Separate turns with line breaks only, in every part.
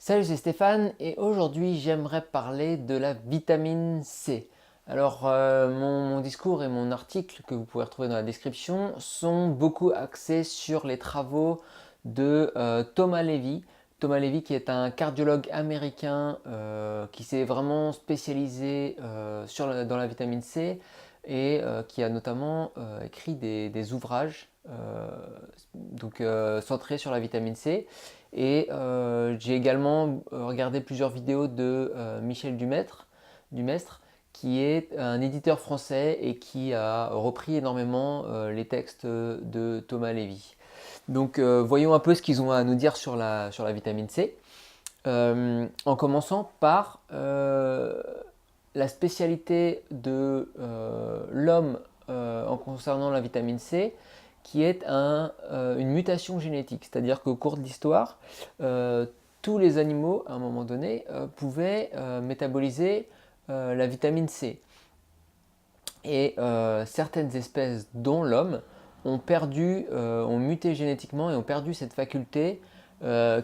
Salut, c'est Stéphane et aujourd'hui j'aimerais parler de la vitamine C. Alors mon discours et mon article que vous pouvez retrouver dans la description sont beaucoup axés sur les travaux de Thomas Levy. Thomas Levy qui est un cardiologue américain qui s'est vraiment spécialisé dans la vitamine C et qui a notamment écrit des ouvrages centrés sur la vitamine C. Et j'ai également regardé plusieurs vidéos de Michel Dumestre, qui est un éditeur français et qui a repris énormément les textes de Thomas Lévy. Donc voyons un peu ce qu'ils ont à nous dire sur la vitamine C. En commençant par la spécialité de l'homme en concernant la vitamine C, qui est une mutation génétique. C'est-à-dire qu'au cours de l'histoire, euh, tous les animaux, à un moment donné, pouvaient métaboliser la vitamine C. Et certaines espèces, dont l'homme, ont muté génétiquement et ont perdu cette faculté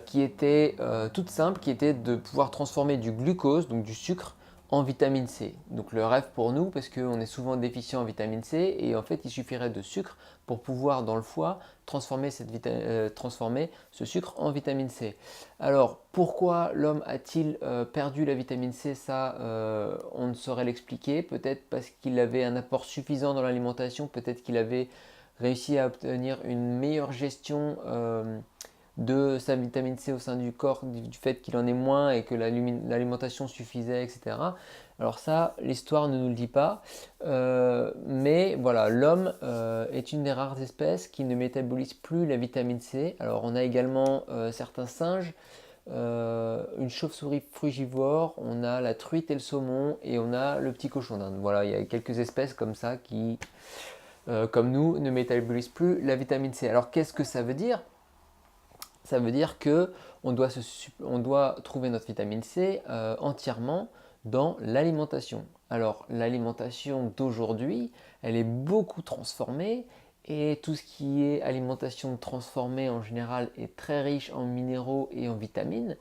qui était toute simple, qui était de pouvoir transformer du glucose, donc du sucre, en vitamine C. Donc le rêve pour nous, parce qu'on est souvent déficient en vitamine C, et en fait il suffirait de sucre pour pouvoir dans le foie transformer ce sucre en vitamine C. Alors pourquoi l'homme a-t-il perdu la vitamine C? Ça, on ne saurait l'expliquer. Peut-être parce qu'il avait un apport suffisant dans l'alimentation, peut-être qu'il avait réussi à obtenir une meilleure gestion de sa vitamine C au sein du corps, du fait qu'il en ait moins et que l'alimentation suffisait, etc. Alors ça, l'histoire ne nous le dit pas. Mais voilà, l'homme est une des rares espèces qui ne métabolise plus la vitamine C. Alors on a également certains singes, une chauve-souris frugivore, on a la truite et le saumon, et on a le petit cochon d'Inde. Voilà, il y a quelques espèces comme ça qui, comme nous, ne métabolisent plus la vitamine C. Alors qu'est-ce que ça veut dire? Ça veut dire que on doit trouver notre vitamine C entièrement dans l'alimentation. Alors l'alimentation d'aujourd'hui, elle est beaucoup transformée et tout ce qui est alimentation transformée en général est très riche en minéraux et en vitamines.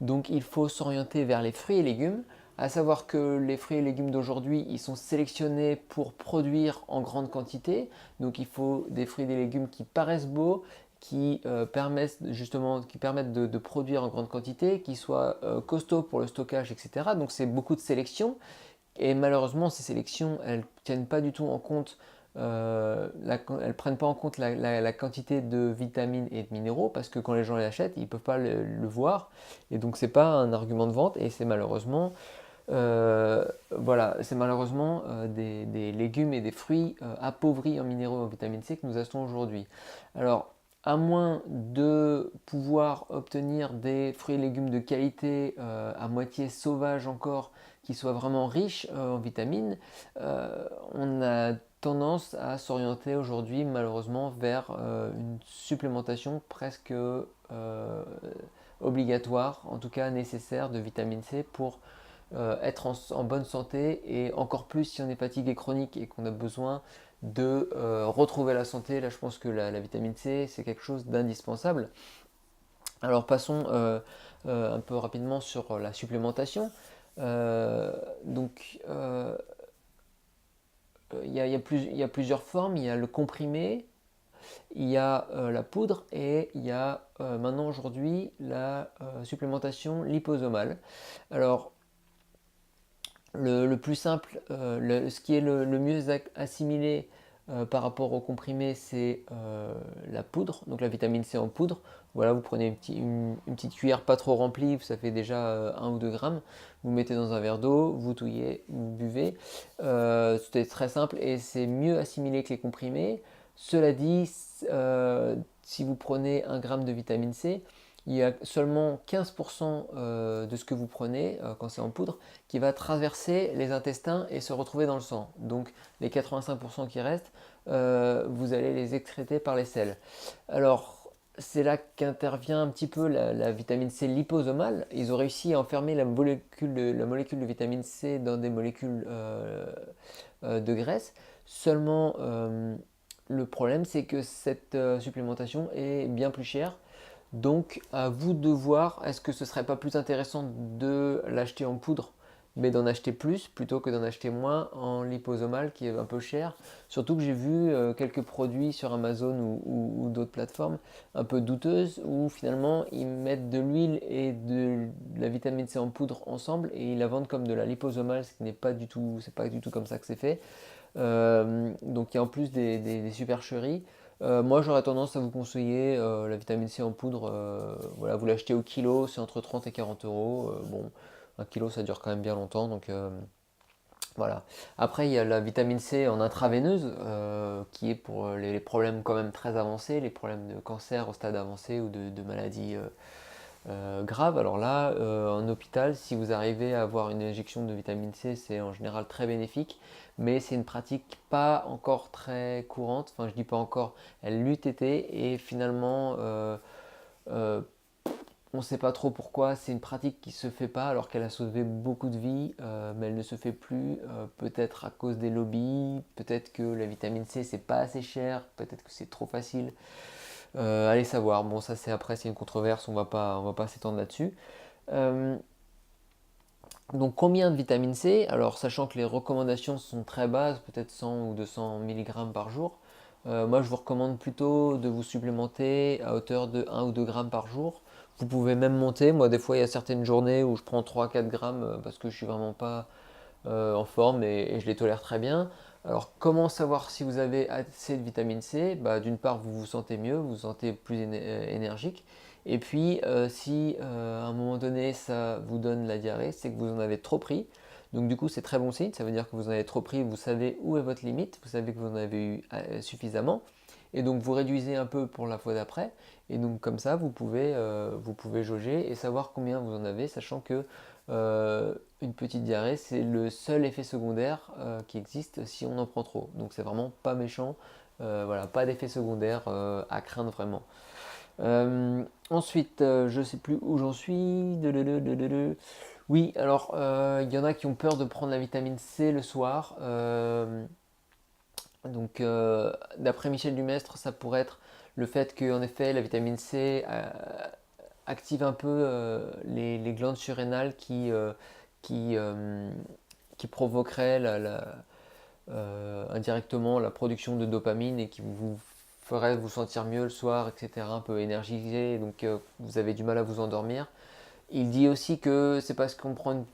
Donc il faut s'orienter vers les fruits et légumes, à savoir que les fruits et légumes d'aujourd'hui, ils sont sélectionnés pour produire en grande quantité. Donc il faut des fruits et des légumes qui paraissent beaux, qui permettent de produire en grande quantité, qui soient costauds pour le stockage, etc. Donc c'est beaucoup de sélection. Et malheureusement, ces sélections, elles ne tiennent pas du tout en compte, elles prennent pas en compte la quantité de vitamines et de minéraux, parce que quand les gens les achètent, ils ne peuvent pas le voir. Et donc c'est pas un argument de vente, et c'est malheureusement voilà, c'est malheureusement des légumes et des fruits appauvris en minéraux et en vitamine C que nous achetons aujourd'hui. Alors, à moins de pouvoir obtenir des fruits et légumes de qualité à moitié sauvages encore, qui soient vraiment riches en vitamines, on a tendance à s'orienter aujourd'hui malheureusement vers une supplémentation presque obligatoire, en tout cas nécessaire, de vitamine C pour être en bonne santé, et encore plus si on est fatigué chronique et qu'on a besoin de retrouver la santé. Là, je pense que la vitamine C, c'est quelque chose d'indispensable. Alors passons un peu rapidement sur la supplémentation. Euh, donc, il y a plusieurs formes. Il y a le comprimé, il y a la poudre, et il y a maintenant aujourd'hui la supplémentation liposomale. Alors, le plus simple, ce qui est le mieux assimilé par rapport au comprimé, c'est la poudre, donc la vitamine C en poudre. Voilà, vous prenez une petite cuillère pas trop remplie, ça fait déjà 1 ou 2 grammes. Vous mettez dans un verre d'eau, vous touillez, vous buvez. C'est très simple et c'est mieux assimilé que les comprimés. Cela dit, si vous prenez 1 gramme de vitamine C, il y a seulement 15% de ce que vous prenez quand c'est en poudre qui va traverser les intestins et se retrouver dans le sang. Donc les 85% qui restent, vous allez les excréter par les selles. Alors c'est là qu'intervient un petit peu la vitamine C liposomale. Ils ont réussi à enfermer la molécule de vitamine C dans des molécules de graisse. Seulement, le problème, c'est que cette supplémentation est bien plus chère. Donc à vous de voir, est-ce que ce serait pas plus intéressant de l'acheter en poudre, mais d'en acheter plus plutôt que d'en acheter moins en liposomal qui est un peu cher. Surtout que j'ai vu quelques produits sur Amazon ou d'autres plateformes un peu douteuses où finalement ils mettent de l'huile et de la vitamine C en poudre ensemble et ils la vendent comme de la liposomal, ce qui n'est pas du tout, c'est pas du tout comme ça que c'est fait. Donc il y a en plus des supercheries. Moi j'aurais tendance à vous conseiller la vitamine C en poudre. Voilà, vous l'achetez au kilo, c'est entre 30 et 40 euros. Bon, un kilo ça dure quand même bien longtemps. Donc voilà. Après il y a la vitamine C en intraveineuse qui est pour les problèmes quand même très avancés, les problèmes de cancer au stade avancé ou de maladies grave. Alors là, en hôpital, si vous arrivez à avoir une injection de vitamine C, c'est en général très bénéfique, mais c'est une pratique pas encore très courante. Enfin, je dis pas encore, elle l'eût été, et finalement, euh, on ne sait pas trop pourquoi. C'est une pratique qui se fait pas alors qu'elle a sauvé beaucoup de vies, mais elle ne se fait plus. Peut-être à cause des lobbies, peut-être que la vitamine C c'est pas assez cher, peut-être que c'est trop facile. Allez savoir. Bon, ça c'est après, c'est une controverse, on va pas s'étendre là-dessus. Euh, donc combien de vitamine C? Alors sachant que les recommandations sont très basses, peut-être 100 ou 200 mg par jour, moi je vous recommande plutôt de vous supplémenter à hauteur de 1 ou 2 grammes par jour. Vous pouvez même monter, moi des fois il y a certaines journées où je prends 3-4 grammes parce que je suis vraiment pas en forme et je les tolère très bien. Alors comment savoir si vous avez assez de vitamine C? Bah, d'une part vous vous sentez mieux, vous vous sentez plus énergique. Et puis si à un moment donné ça vous donne la diarrhée, c'est que vous en avez trop pris. Donc du coup c'est très bon signe, ça veut dire que vous en avez trop pris, vous savez où est votre limite, vous savez que vous en avez eu suffisamment. Et donc vous réduisez un peu pour la fois d'après. Et donc comme ça vous pouvez jauger et savoir combien vous en avez, sachant que une petite diarrhée, c'est le seul effet secondaire qui existe si on en prend trop. Donc c'est vraiment pas méchant. Voilà, pas d'effet secondaire à craindre vraiment. Ensuite, je sais plus où j'en suis. Oui, alors il y en a qui ont peur de prendre la vitamine C le soir. Donc, d'après Michel Dumestre, ça pourrait être le fait que, en effet, la vitamine C active un peu les glandes surrénales qui, euh, qui provoqueraient indirectement la production de dopamine et qui vous ferait vous sentir mieux le soir, etc., un peu énergisé, donc vous avez du mal à vous endormir. Il dit aussi que c'est parce qu'on prend une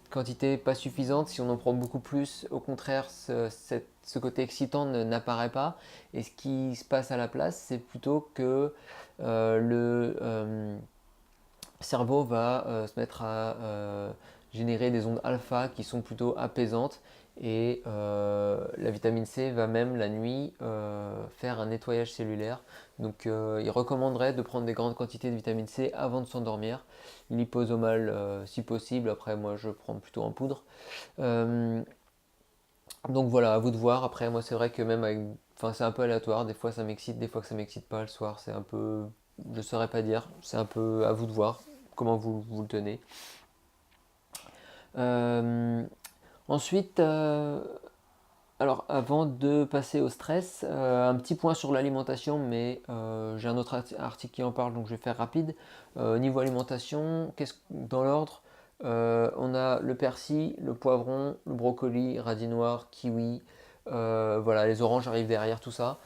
quantité pas suffisante, si on en prend beaucoup plus, au contraire, ce côté excitant n'apparaît pas. Et ce qui se passe à la place, c'est plutôt que le cerveau va se mettre à générer des ondes alpha qui sont plutôt apaisantes. Et la vitamine C va même la nuit faire un nettoyage cellulaire. Donc il recommanderait de prendre des grandes quantités de vitamine C avant de s'endormir. Liposomal si possible, après moi je prends plutôt en poudre. Euh, donc voilà, à vous de voir. Après moi c'est vrai que même avec... Enfin c'est un peu aléatoire, des fois ça m'excite, des fois que ça m'excite pas le soir. C'est un peu... Je saurais pas dire, c'est un peu à vous de voir comment vous le tenez. Euh, ensuite, alors avant de passer au stress, un petit point sur l'alimentation, mais j'ai un autre article qui en parle, donc je vais faire rapide. Niveau alimentation, dans l'ordre, on a le persil, le poivron, le brocoli, radis noir, kiwi, voilà, les oranges arrivent derrière tout ça.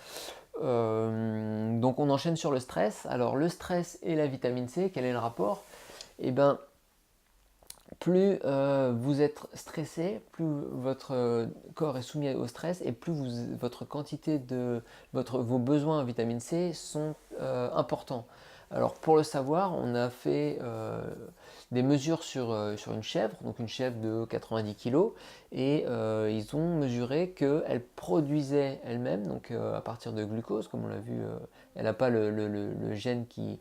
Donc on enchaîne sur le stress. Alors le stress et la vitamine C, quel est le rapport? Eh ben, plus vous êtes stressé, plus votre corps est soumis au stress et plus votre quantité vos besoins en vitamine C sont importants. Alors pour le savoir, on a fait des mesures sur une chèvre, donc une chèvre de 90 kg, et ils ont mesuré qu'elle produisait elle-même, donc à partir de glucose, comme on l'a vu, elle n'a pas le gène qui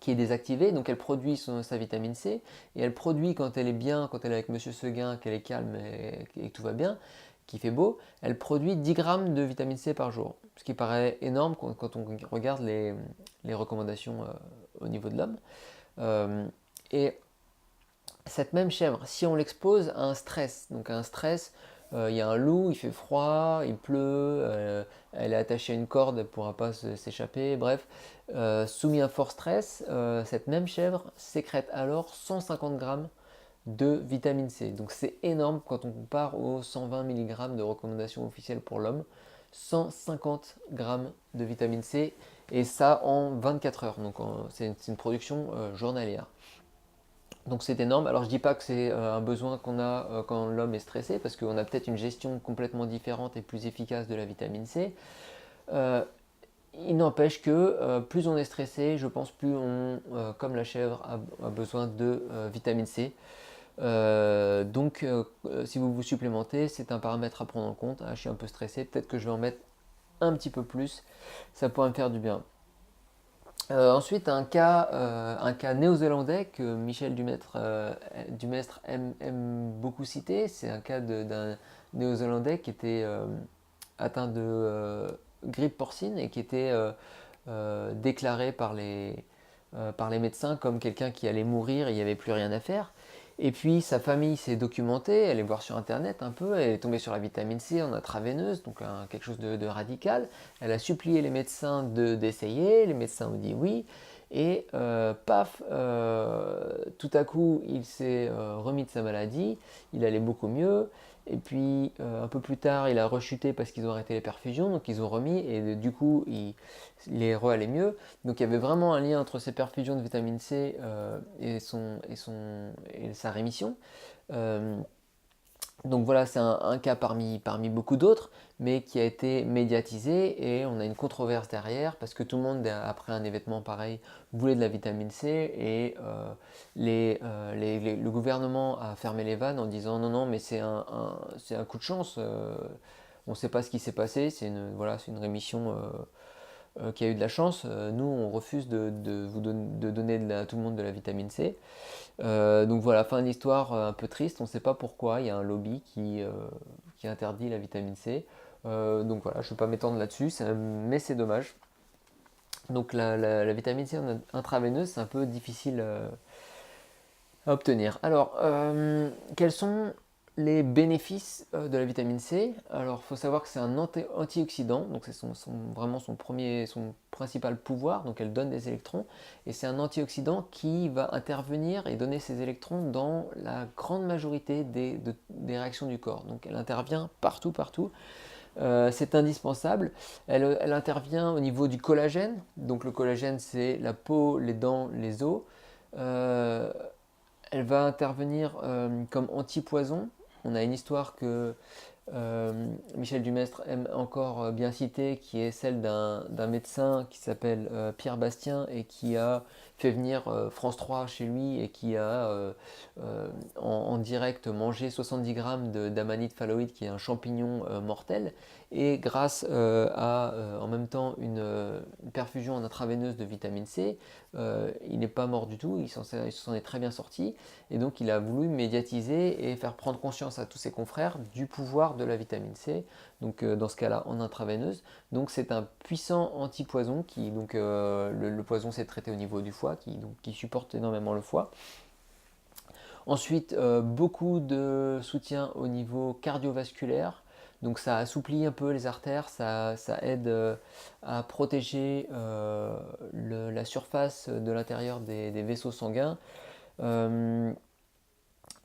est désactivée, donc elle produit sa vitamine C, et elle produit quand elle est bien, quand elle est avec Monsieur Seguin, qu'elle est calme et que tout va bien, qu'il fait beau, elle produit 10 grammes de vitamine C par jour, ce qui paraît énorme quand on regarde les recommandations au niveau de l'homme. Et cette même chèvre, si on l'expose à un stress, donc à un stress il y a un loup, il fait froid, il pleut, elle est attachée à une corde, elle ne pourra pas s'échapper, bref. Soumis à fort stress, cette même chèvre sécrète alors 150 grammes de vitamine C. Donc c'est énorme quand on compare aux 120 mg de recommandation officielle pour l'homme. 150 grammes de vitamine C et ça en 24 heures. Donc c'est une production journalière. Donc c'est énorme. Alors je dis pas que c'est un besoin qu'on a quand l'homme est stressé, parce qu'on a peut-être une gestion complètement différente et plus efficace de la vitamine C. Euh, il n'empêche que plus on est stressé, je pense plus on, comme la chèvre, a besoin de vitamine C. Si vous vous supplémentez, c'est un paramètre à prendre en compte. Ah, je suis un peu stressé, peut-être que je vais en mettre un petit peu plus, ça pourrait me faire du bien. Ensuite, un cas néo-zélandais que Michel Dumestre aime beaucoup citer, c'est un cas d'un néo-zélandais qui était atteint de grippe porcine et qui était déclaré par les médecins comme quelqu'un qui allait mourir et il n'y avait plus rien à faire. Et puis sa famille s'est documentée, elle est voir sur internet un peu, elle est tombée sur la vitamine C en intraveineuse, donc quelque chose de radical. Elle a supplié les médecins d'essayer, les médecins ont dit oui, et paf, tout à coup il s'est remis de sa maladie, il allait beaucoup mieux, et puis un peu plus tard il a rechuté parce qu'ils ont arrêté les perfusions, donc ils ont remis, et du coup il est re-allé mieux. Donc il y avait vraiment un lien entre ces perfusions de vitamine C et sa rémission. Euh, donc voilà, c'est un cas parmi beaucoup d'autres, mais qui a été médiatisé et on a une controverse derrière parce que tout le monde, après un événement pareil, voulait de la vitamine C et le gouvernement a fermé les vannes en disant non, non, mais c'est un coup de chance, on ne sait pas ce qui s'est passé, voilà, c'est une rémission qui a eu de la chance. Nous, on refuse de donner à tout le monde de la vitamine C. Donc voilà, fin de l'histoire un peu triste, on ne sait pas pourquoi, il y a un lobby qui interdit la vitamine C. Donc voilà, je ne vais pas m'étendre là-dessus, mais c'est dommage. Donc la vitamine C intraveineuse, c'est un peu difficile à obtenir. Alors, quels sont les bénéfices de la vitamine C? Alors, il faut savoir que c'est un antioxydant, donc c'est vraiment son principal pouvoir, donc elle donne des électrons, et c'est un antioxydant qui va intervenir et donner ces électrons dans la grande majorité des réactions du corps. Donc elle intervient partout, partout. C'est indispensable. Elle intervient au niveau du collagène. Donc le collagène, c'est la peau, les dents, les os. Euh, Elle va intervenir comme antipoison. On a une histoire que Michel Dumestre aime encore bien citer, qui est celle d'un médecin qui s'appelle Pierre Bastien et qui a fait venir France 3 chez lui et qui a en direct mangé 70 grammes d'amanite phalloïde, qui est un champignon mortel, et grâce à en même temps une perfusion en intraveineuse de vitamine C, il n'est pas mort du tout, il s'en est très bien sorti, et donc il a voulu médiatiser et faire prendre conscience à tous ses confrères du pouvoir de la vitamine C, donc dans ce cas-là en intraveineuse. Donc c'est un puissant antipoison le poison c'est traité au niveau du foie, qui supporte énormément le foie. Ensuite, beaucoup de soutien au niveau cardiovasculaire. Donc ça assouplit un peu les artères, ça aide à protéger la surface de l'intérieur des vaisseaux sanguins. Euh,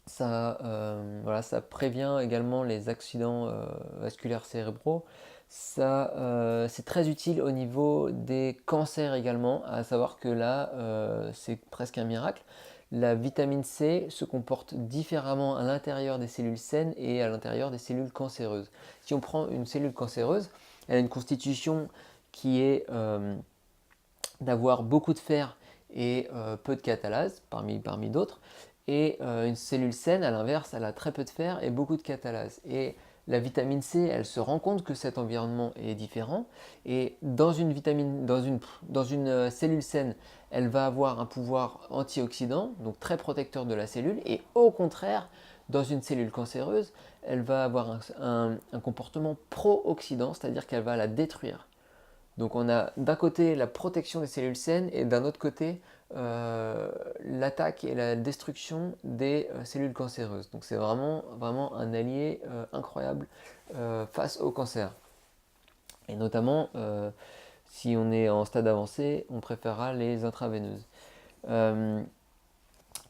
voilà, ça prévient également les accidents vasculaires cérébraux. C'est très utile au niveau des cancers également, à savoir que là, c'est presque un miracle. La vitamine C se comporte différemment à l'intérieur des cellules saines et à l'intérieur des cellules cancéreuses. Si on prend une cellule cancéreuse, elle a une constitution qui est d'avoir beaucoup de fer et peu de catalase, parmi d'autres. Et une cellule saine, à l'inverse, elle a très peu de fer et beaucoup de catalase. Et la vitamine C, elle se rend compte que cet environnement est différent. Et dans une cellule saine, elle va avoir un pouvoir antioxydant, donc très protecteur de la cellule. Et au contraire, dans une cellule cancéreuse, elle va avoir un comportement pro-oxydant, c'est-à-dire qu'elle va la détruire. Donc on a d'un côté la protection des cellules saines et d'un autre côté l'attaque et la destruction des cellules cancéreuses. Donc c'est vraiment, vraiment un allié incroyable face au cancer. Et notamment, si on est en stade avancé, on préférera les intraveineuses. Euh,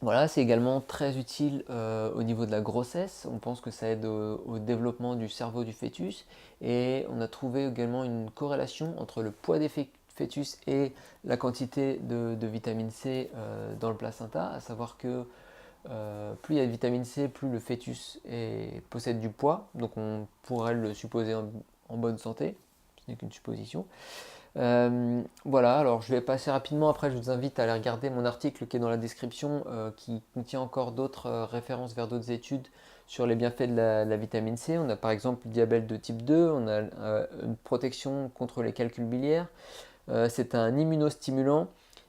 voilà, c'est également très utile au niveau de la grossesse. On pense que ça aide au développement du cerveau du fœtus. Et on a trouvé également une corrélation entre le poids des fœtus et la quantité de vitamine C dans le placenta. À savoir que plus il y a de vitamine C, plus le fœtus possède du poids. Donc on pourrait le supposer en bonne santé. Ce n'est qu'une supposition. Voilà, alors je vais passer rapidement, après je vous invite à aller regarder mon article qui est dans la description qui contient encore d'autres références vers d'autres études sur les bienfaits de la vitamine C. On a par exemple le diabète de type 2, on a une protection contre les calculs biliaires, c'est un immunostimulant,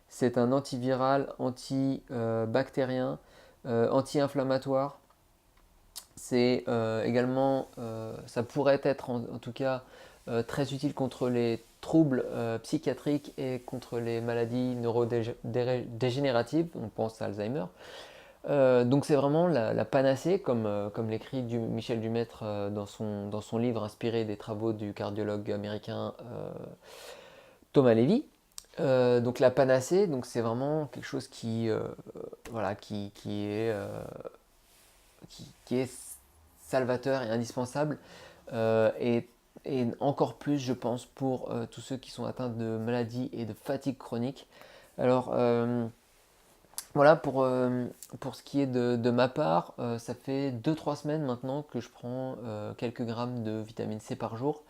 c'est un antiviral, antibactérien, anti-inflammatoire. C'est également, ça pourrait être en tout cas très utile contre les troubles psychiatriques et contre les maladies neurodégénératives, on pense à Alzheimer. Donc c'est vraiment la panacée, comme l'écrit Michel Dumaître dans son livre inspiré des travaux du cardiologue américain Thomas Lévy. Donc la panacée, donc c'est vraiment quelque chose voilà, qui est salvateur et indispensable, et encore plus, je pense, pour tous ceux qui sont atteints de maladies et de fatigue chronique. Alors, voilà, pour ce qui est de ma part, ça fait 2-3 semaines maintenant que je prends quelques grammes de vitamine C par jour.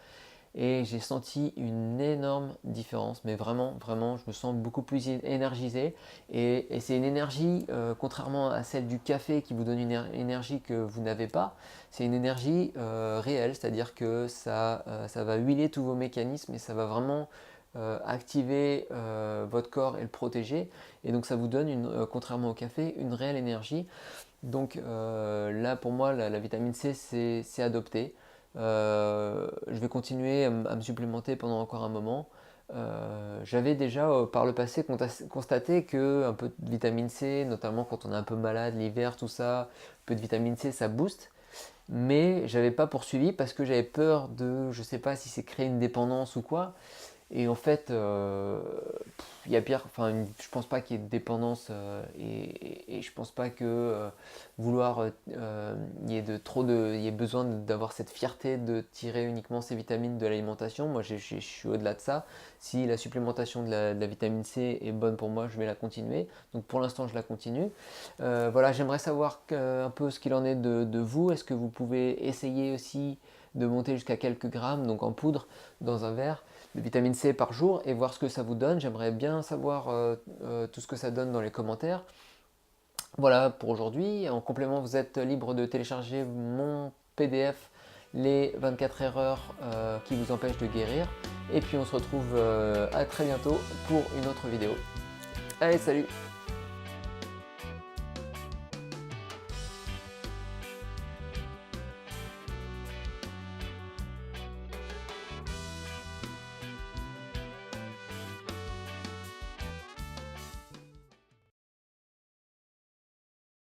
Et j'ai senti une énorme différence, mais vraiment, vraiment, je me sens beaucoup plus énergisé. Et c'est une énergie, contrairement à celle du café qui vous donne une énergie que vous n'avez pas, c'est une énergie réelle, c'est-à-dire que ça va huiler tous vos mécanismes et ça va vraiment activer votre corps et le protéger. Et donc ça vous donne, contrairement au café, une réelle énergie. Donc là, pour moi, la vitamine C, c'est adopté. Je vais continuer à me supplémenter pendant encore un moment. J'avais déjà par le passé constaté que un peu de vitamine C, notamment quand on est un peu malade l'hiver, tout ça, un peu de vitamine C, ça booste. Mais j'avais pas poursuivi parce que j'avais peur je sais pas si c'est créer une dépendance ou quoi. Et en fait, il y a pire, enfin, je pense pas qu'il y ait de dépendance et je pense pas que vouloir, il y ait il y ait besoin d'avoir cette fierté de tirer uniquement ces vitamines de l'alimentation. Moi, je suis au-delà de ça. Si la supplémentation de la vitamine C est bonne pour moi, je vais la continuer. Donc pour l'instant, je la continue. Voilà, j'aimerais savoir un peu ce qu'il en est de vous. Est-ce que vous pouvez essayer aussi de monter jusqu'à quelques grammes, donc en poudre, dans un verre de vitamine C par jour et voir ce que ça vous donne. J'aimerais bien savoir tout ce que ça donne dans les commentaires. Voilà pour aujourd'hui. En complément, vous êtes libre de télécharger mon PDF, les 24 erreurs qui vous empêchent de guérir. Et puis on se retrouve à très bientôt pour une autre vidéo. Allez, salut!